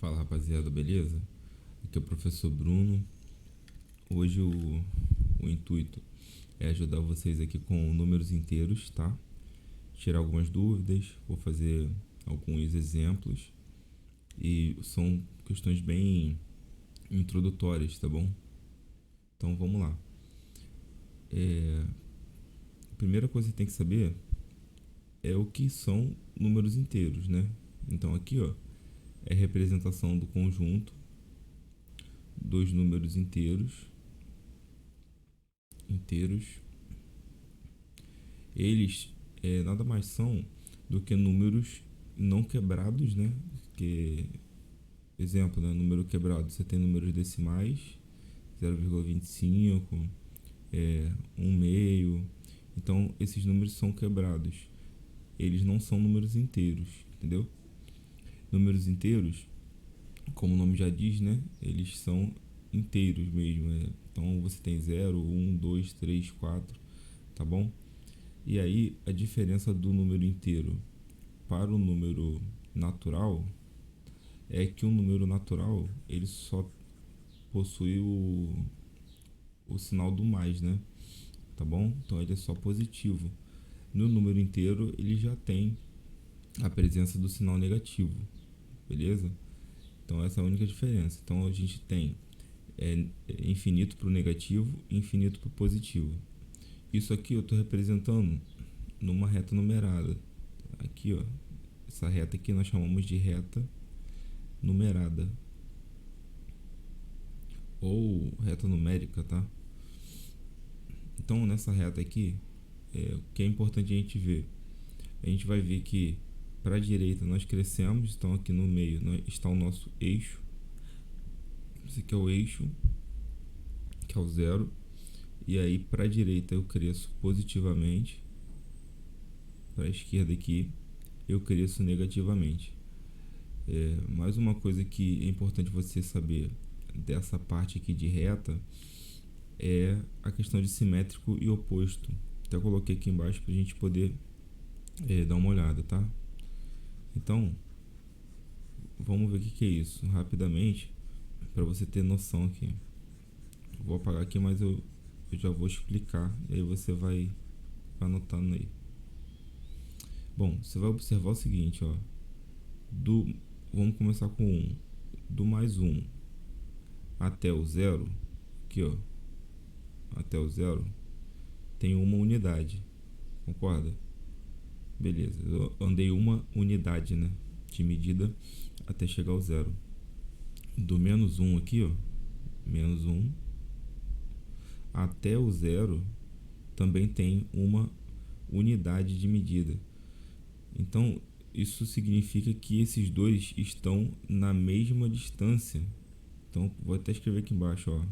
Fala rapaziada, beleza? Aqui é o professor Bruno. Hoje o intuito é ajudar vocês aqui com números inteiros, tá? Tirar algumas dúvidas, vou fazer alguns exemplos e são questões bem introdutórias, tá bom? Então vamos lá. A primeira coisa que você tem que saber é o que são números inteiros, né? Então aqui, ó, é a representação do conjunto dos números inteiros. Eles nada mais são do que números não quebrados, né? Que, exemplo, né? Número quebrado, você tem números decimais, 0,25, 1 meio. Então, esses números são quebrados. Eles não são números inteiros, entendeu? Números inteiros, como o nome já diz, né? Eles são inteiros mesmo. Então, você tem 0, 1, 2, 3, 4, tá bom? E aí, a diferença do número inteiro para o número natural é que o número natural ele só possui o sinal do mais, né? Tá bom? Então ele é só positivo. No número inteiro ele já tem a presença do sinal negativo, beleza? Então essa é a única diferença. Então a gente tem infinito para o negativo e infinito para o positivo. Isso aqui eu estou representando numa reta numerada. Aqui, ó, essa reta aqui nós chamamos de reta numerada ou reta numérica, tá? Então nessa reta aqui, o que é importante a gente ver? A gente vai ver que para a direita nós crescemos, então aqui no meio está o nosso eixo. Esse aqui é o eixo, que é o zero. E aí para a direita eu cresço positivamente, para a esquerda aqui eu cresço negativamente. Mais uma coisa que é importante você saber dessa parte aqui de reta é a questão de simétrico e oposto. Até coloquei aqui embaixo para a gente poder dar uma olhada, tá? Então, vamos ver o que é isso rapidamente para você ter noção aqui. Vou apagar aqui, mas eu já vou explicar e aí você vai anotando aí. Bom, você vai observar o seguinte, ó. Vamos começar com 1. Do mais 1 até o 0, aqui ó, até o 0, tem uma unidade, concorda? Beleza, eu andei uma unidade, né, de medida até chegar ao 0. Do menos 1 aqui, ó, menos 1 até o 0 também tem uma unidade de medida. Então, isso significa que esses dois estão na mesma distância. Então, vou até escrever aqui embaixo, ó,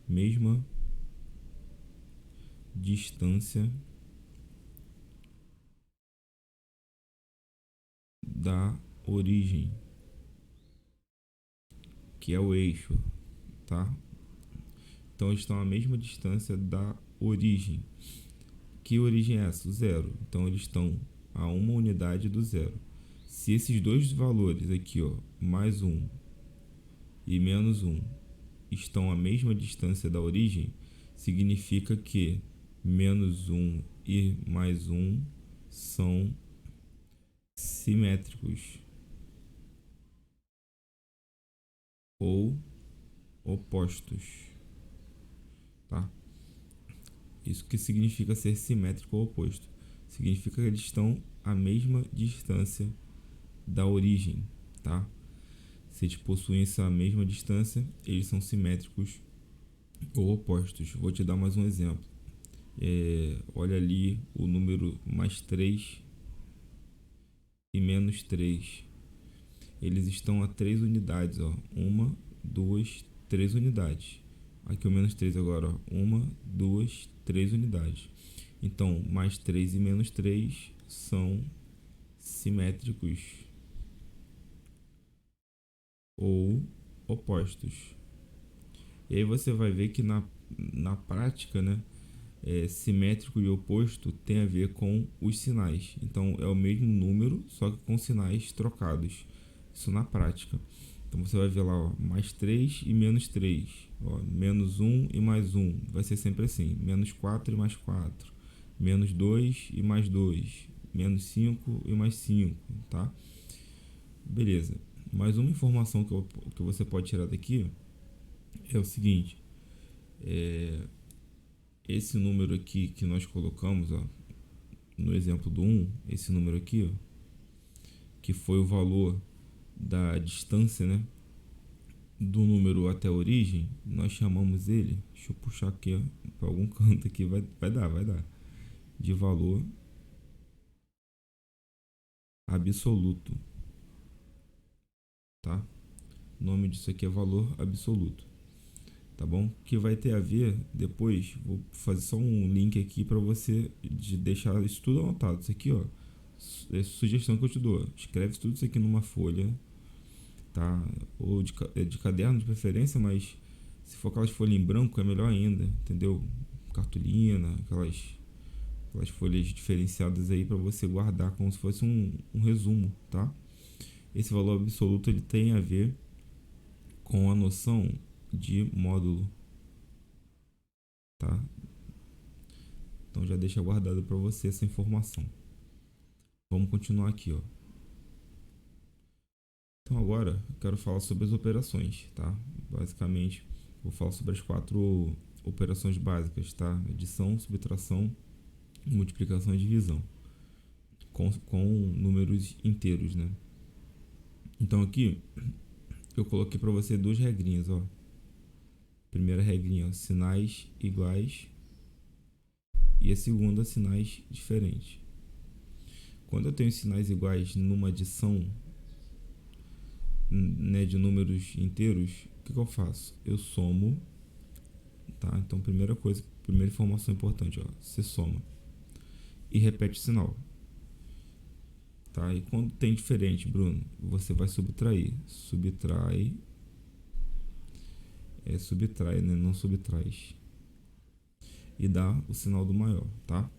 mesma distância da origem, que é o eixo, tá? Então, eles estão à mesma distância da origem. Que origem é essa? O zero. Então, eles estão a uma unidade do zero. Se esses dois valores aqui, ó, mais 1 e menos 1, estão à mesma distância da origem, significa que menos 1 e mais 1 são simétricos ou opostos, tá? Isso que significa ser simétrico ou oposto. Significa que eles estão à mesma distância da origem, tá? Se eles possuem essa mesma distância, eles são simétricos ou opostos. Vou te dar mais um exemplo. Olha ali o número mais 3 e menos 3. Eles estão a 3 unidades, ó. 1, 2, 3 unidades. Aqui o menos 3 agora, ó. 1, 2, 3 unidades. Então, mais 3 e menos 3 são simétricos ou opostos. E aí você vai ver que na prática, né, simétrico e oposto tem a ver com os sinais. Então é o mesmo número, só que com sinais trocados. Isso na prática. Então você vai ver lá, ó, mais 3 e menos 3. Ó, menos 1 e mais 1. Vai ser sempre assim. Menos 4 e mais 4. Menos 2 e mais 2. Menos 5 e mais 5, tá? Beleza. Mais uma informação que você pode tirar daqui é o seguinte. Esse número aqui que nós colocamos, ó, no exemplo do 1, esse número aqui, ó, que foi o valor da distância, né, do número até a origem, nós chamamos ele, deixa eu puxar aqui para algum canto aqui, vai dar, de valor absoluto, tá? O nome disso aqui é valor absoluto, tá bom? Que vai ter a ver depois, vou fazer só um link aqui para você deixar isso tudo anotado. Isso aqui, ó, é sugestão que eu te dou. Escreve tudo isso aqui numa folha, tá? Ou de caderno de preferência, mas se for aquelas folhas em branco é melhor ainda, entendeu? Cartolina, aquelas folhas diferenciadas aí para você guardar como se fosse um resumo, tá? Esse valor absoluto ele tem a ver com a noção de módulo, tá? Então já deixa guardado para você essa informação. Vamos continuar aqui, ó. Então agora eu quero falar sobre as operações, tá? Basicamente, vou falar sobre as 4 operações básicas, tá? Adição, subtração, multiplicação e divisão com números inteiros, né? Então aqui eu coloquei para você 2 regrinhas, ó. Primeira regrinha, ó, sinais iguais, e a segunda, sinais diferentes. Quando eu tenho sinais iguais numa adição, né, de números inteiros, o que eu faço? Eu somo, tá? Então primeira informação importante, ó, você soma e repete o sinal, tá? E quando tem diferente, Bruno, você vai subtrair. Subtrai, né? Não subtraz. E dá o sinal do maior, tá?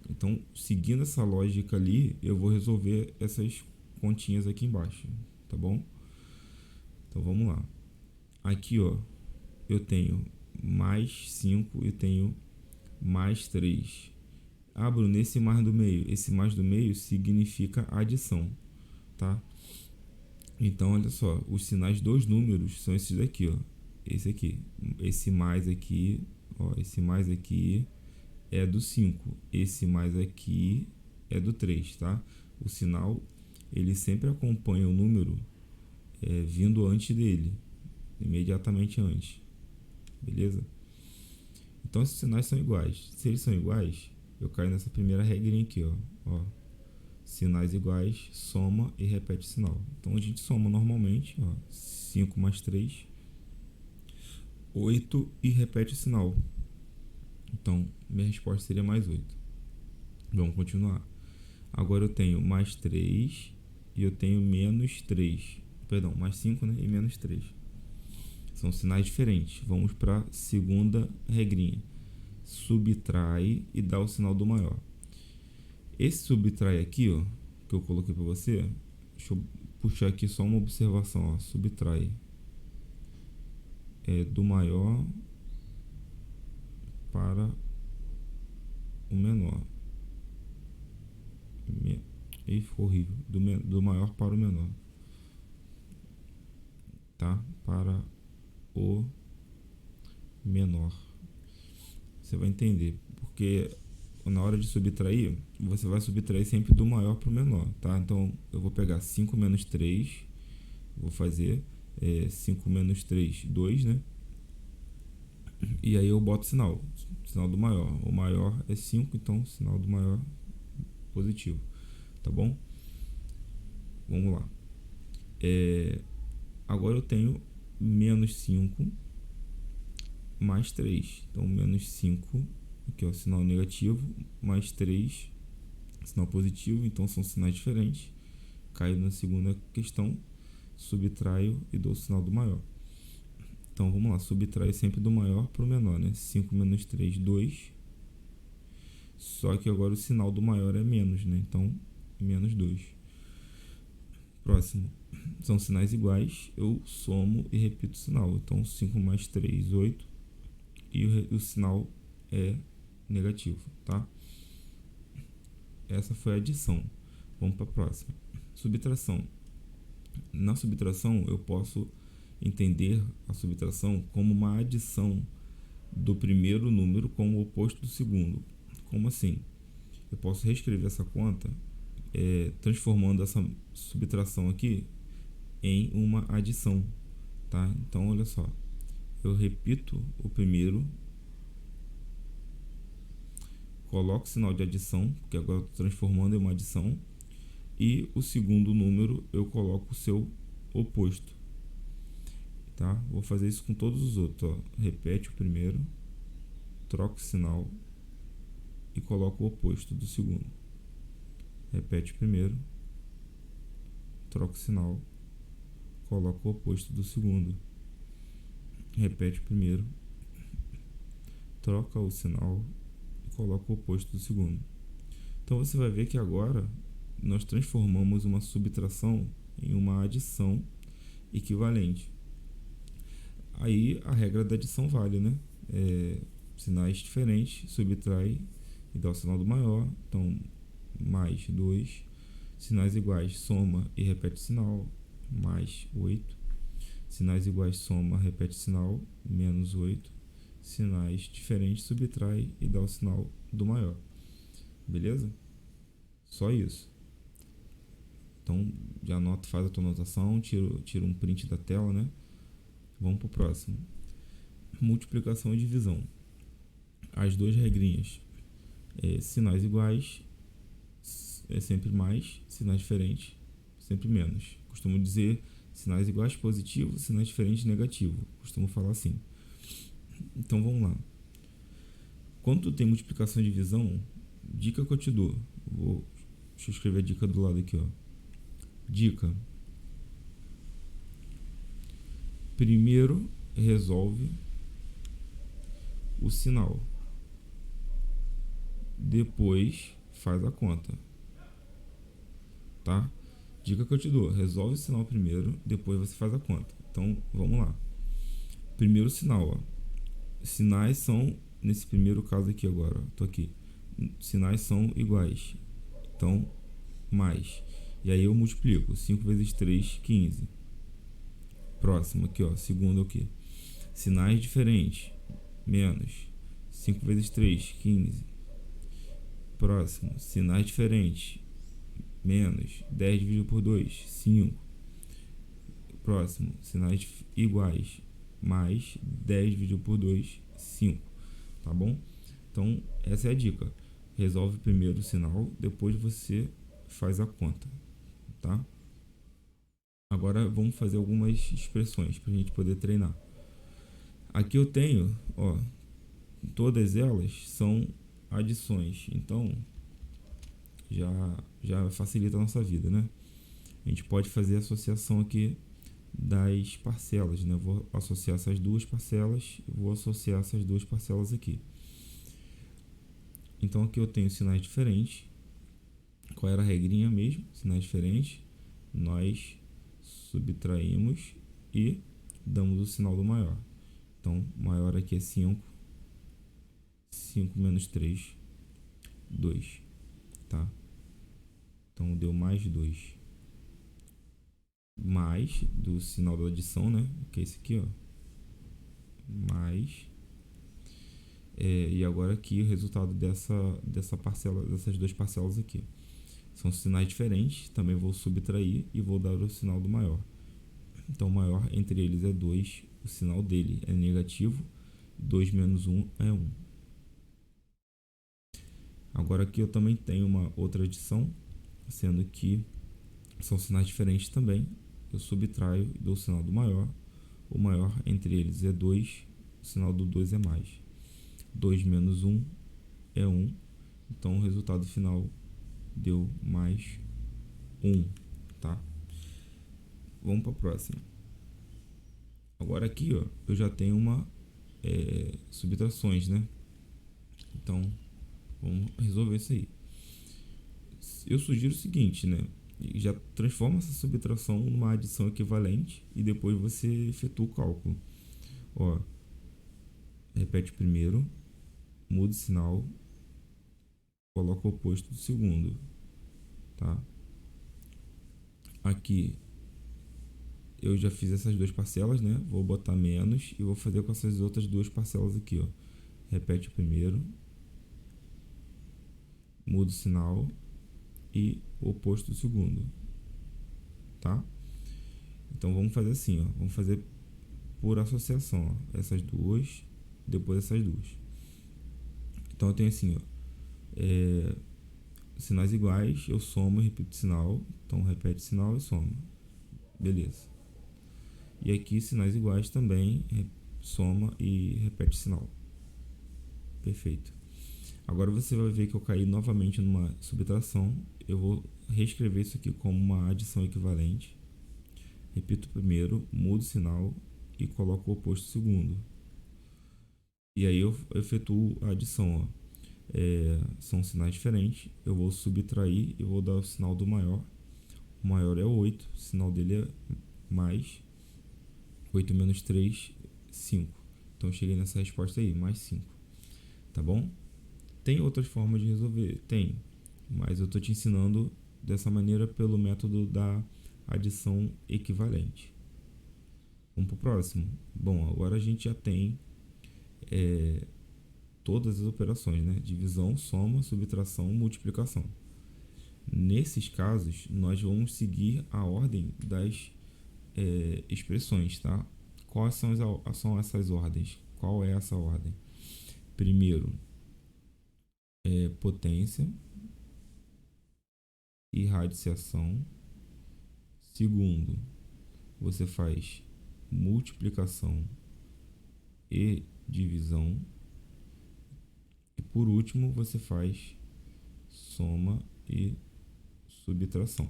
Então, seguindo essa lógica ali, eu vou resolver essas continhas aqui embaixo, tá bom? Então, vamos lá. Aqui, ó, eu tenho mais 5 e tenho mais 3. Ah, Bruno, esse mais do meio. Esse mais do meio significa adição, tá? Então, olha só, os sinais dos números são esses daqui, ó. Esse aqui, esse mais aqui, ó, esse mais aqui é do 5, esse mais aqui é do 3, tá? O sinal, ele sempre acompanha o número vindo antes dele, imediatamente antes, beleza? Então, esses sinais são iguais. Se eles são iguais, eu caio nessa primeira regrinha aqui, ó. Sinais iguais, soma e repete o sinal. Então, a gente soma normalmente, ó, 5 mais 3, 8 e repete o sinal. Então, minha resposta seria mais 8. Vamos continuar. Agora eu tenho mais 3 e eu tenho menos 3. Perdão, mais 5, né? E menos 3. São sinais diferentes. Vamos para a segunda regrinha. Subtrai e dá o sinal do maior. Esse subtrai aqui, ó, que eu coloquei para você, deixa eu puxar aqui só uma observação, ó. Subtrai do maior para o menor. E ficou horrível. Do maior para o menor, tá? Para o menor. Você vai entender, porque na hora de subtrair, você vai subtrair sempre do maior para o menor, tá? Então, eu vou pegar 5 menos 3, vou fazer 5 menos 3, 2, né? E aí eu boto sinal do maior. O maior é 5, então sinal do maior positivo, tá bom? Vamos lá. Agora eu tenho menos 5 mais 3. Então, menos 5, aqui é o sinal negativo, mais 3, sinal positivo. Então, são sinais diferentes. Caio na segunda questão, subtraio e dou o sinal do maior. Então, vamos lá. Subtrai sempre do maior para o menor, né? 5 menos 3, 2. Só que agora o sinal do maior é menos, né? Então, menos 2. Próximo. são sinais iguais, eu somo e repito o sinal. Então 5 mais 3, 8, e o sinal é negativo, tá? Essa foi a adição. Vamos para a próxima. Subtração. Na subtração, eu posso entender a subtração como uma adição do primeiro número com o oposto do segundo. Como assim? Eu posso reescrever essa conta transformando essa subtração aqui em uma adição, tá? Então, olha só. Eu repito o primeiro, coloco o sinal de adição, porque agora eu estou transformando em uma adição, e o segundo número eu coloco o seu oposto, tá? Vou fazer isso com todos os outros, ó. Repete o primeiro, troca o sinal e coloca o oposto do segundo. Repete o primeiro, troca o sinal, coloca o oposto do segundo. Repete o primeiro, troca o sinal e coloca o oposto do segundo. Então você vai ver que agora nós transformamos uma subtração em uma adição equivalente. Aí a regra da adição vale, né? Sinais diferentes, subtrai e dá o sinal do maior. Então, mais 2. Sinais iguais, soma e repete o sinal, mais 8. Sinais iguais, soma, repete o sinal, menos 8. Sinais diferentes, subtrai e dá o sinal do maior. Beleza? Só isso. Então, já anota, faz a tua anotação, tira um print da tela, né? Vamos para o próximo. Multiplicação e divisão. As duas regrinhas. Sinais iguais é sempre mais, sinais diferentes sempre menos. Costumo dizer sinais iguais positivo, sinais diferentes negativo. Costumo falar assim. Então vamos lá. Quando tu tem multiplicação e divisão, dica que eu te dou. Deixa eu escrever a dica do lado aqui, ó. Dica. Primeiro resolve o sinal. Depois faz a conta. Tá? Dica que eu te dou. Resolve o sinal primeiro, depois você faz a conta. Então, vamos lá. Primeiro sinal, ó. Sinais são, nesse primeiro caso aqui agora, ó, tô aqui. Sinais são iguais. Então, mais. E aí eu multiplico. 5 vezes 3, 15. Próximo aqui, ó. Segundo aqui. Sinais diferentes. Menos. 5 vezes 3, 15. Próximo. Sinais diferentes. Menos. 10 dividido por 2, 5. Próximo. Sinais iguais. Mais. 10 dividido por 2, 5. Tá bom? Então, essa é a dica. Resolve primeiro o sinal, depois você faz a conta. Tá? Agora vamos fazer algumas expressões para a gente poder treinar. Aqui eu tenho, ó, todas elas são adições, então já facilita a nossa vida, né? A gente pode fazer a associação aqui das parcelas, né? Vou associar essas duas parcelas, vou associar essas duas parcelas aqui. Então aqui eu tenho sinais diferentes. Qual era a regrinha mesmo? Sinais diferentes. Nós subtraímos e damos o sinal do maior. Então, maior aqui é 5. 5 menos 3, 2. Tá? Então, deu mais 2. Mais do sinal da adição, né? Que é esse aqui, ó. Mais. E agora aqui o resultado dessa parcela, dessas duas parcelas aqui. São sinais diferentes, também vou subtrair e vou dar o sinal do maior. Então, o maior entre eles é 2, o sinal dele é negativo, 2 menos 1 é 1. Agora aqui eu também tenho uma outra adição, sendo que são sinais diferentes também. Eu subtraio e dou o sinal do maior. O maior entre eles é 2, o sinal do 2 é mais. 2 menos 1 é 1, então o resultado final deu mais 1, tá? Vamos para a próxima. Agora aqui, ó, eu já tenho subtrações, né? Então, vamos resolver isso aí. Eu sugiro o seguinte, né? e já transforma essa subtração numa adição equivalente e depois você efetua o cálculo. Ó, repete o primeiro, muda o sinal, coloca o oposto do segundo, tá? Aqui eu já fiz essas duas parcelas, né? Vou botar menos e vou fazer com essas outras duas parcelas aqui, ó. Repete o primeiro, muda o sinal e o oposto do segundo, tá? Então vamos fazer assim, ó. Vamos fazer por associação, ó. Essas duas, depois essas duas. Então eu tenho assim, ó. Sinais iguais, eu somo e repito sinal. Então repete sinal e soma. Beleza. E aqui sinais iguais também, soma e repete sinal. Perfeito. Agora você vai ver que eu caí novamente numa subtração. Eu vou reescrever isso aqui como uma adição equivalente. Repito o primeiro, mudo o sinal e coloco o oposto segundo. E aí eu efetuo a adição, ó. São sinais diferentes. Eu vou subtrair e vou dar o sinal do maior. O maior é 8, o sinal dele é mais 8 menos 3, 5. Então eu cheguei nessa resposta aí, mais 5. Tá bom? Tem outras formas de resolver? Tem. Mas eu estou te ensinando dessa maneira pelo método da adição equivalente. Vamos para o próximo. Bom, agora a gente já tem todas as operações, né? Divisão, soma, subtração, multiplicação. Nesses casos, nós vamos seguir a ordem das expressões, tá? Quais são essas ordens? Qual é essa ordem? Primeiro, potência e radiciação. Segundo, você faz multiplicação e divisão. E por último, você faz soma e subtração.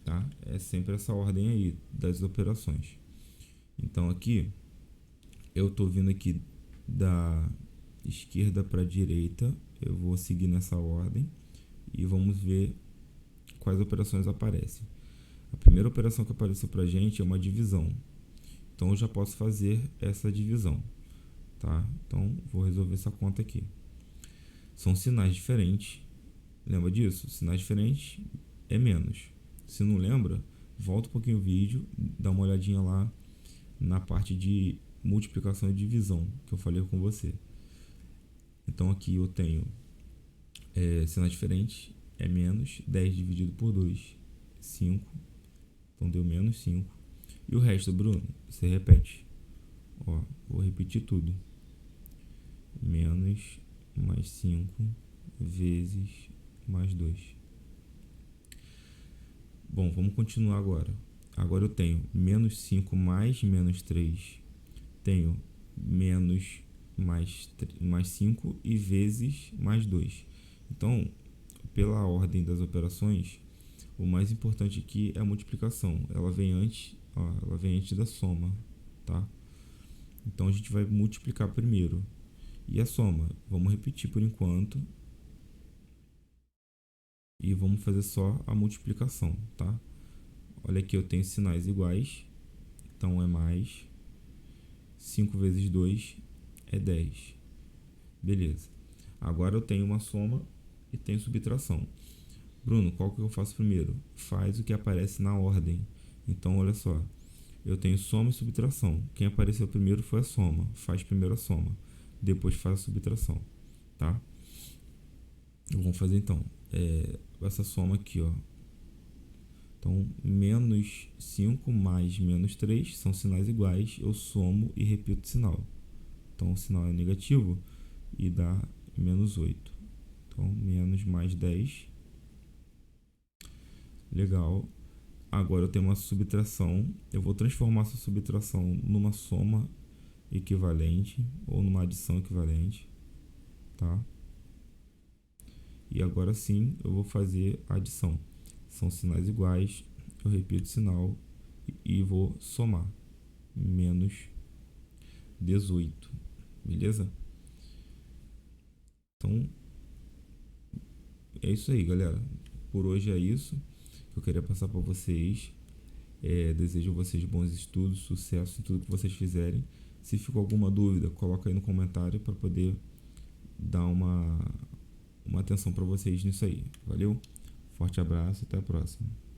Tá? É sempre essa ordem aí das operações. Então aqui, eu estou vindo aqui da esquerda para a direita. Eu vou seguir nessa ordem e vamos ver quais operações aparecem. A primeira operação que apareceu para a gente é uma divisão. Então eu já posso fazer essa divisão, tá? Então vou resolver essa conta aqui. São sinais diferentes. Lembra disso? Sinais diferentes é menos. Se não lembra, volta um pouquinho o vídeo, dá uma olhadinha lá na parte de multiplicação e divisão que eu falei com você. Então aqui eu tenho sinais diferentes, é menos 10 dividido por 2, 5. Então deu menos 5. E o resto, Bruno, você repete. Ó, vou repetir tudo. Menos mais 5 vezes mais 2. Bom, vamos continuar agora. Agora eu tenho menos 5 mais menos 3. Tenho menos mais 5 e vezes mais 2. Então, pela ordem das operações, o mais importante aqui é a multiplicação. Ela vem antes da soma, tá? Então a gente vai multiplicar primeiro. E a soma, vamos repetir por enquanto. E vamos fazer só a multiplicação, tá? Olha aqui, eu tenho sinais iguais. Então é mais 5 vezes 2 é 10. Beleza. Agora eu tenho uma soma e tenho subtração. Bruno, qual que eu faço primeiro? Faz o que aparece na ordem. Então, olha só. Eu tenho soma e subtração. Quem apareceu primeiro foi a soma. Faz primeiro a soma. Depois faz a subtração. Tá? Vamos fazer então essa soma aqui, ó. Então, menos 5 mais menos 3 são sinais iguais. Eu somo e repito o sinal. Então, o sinal é negativo e dá menos 8. Então, menos mais 10. Legal. Agora eu tenho uma subtração. Eu vou transformar essa subtração numa soma equivalente ou numa adição equivalente, tá? E agora sim eu vou fazer a adição. São sinais iguais, eu repito o sinal e vou somar. Menos 18, beleza? Então, é isso aí, galera. Por hoje é isso que que eu queria passar para vocês. Desejo a vocês bons estudos, sucesso em tudo que vocês fizerem. Se ficou alguma dúvida, coloca aí no comentário para poder dar uma atenção para vocês nisso aí. Valeu? Forte abraço, até a próxima.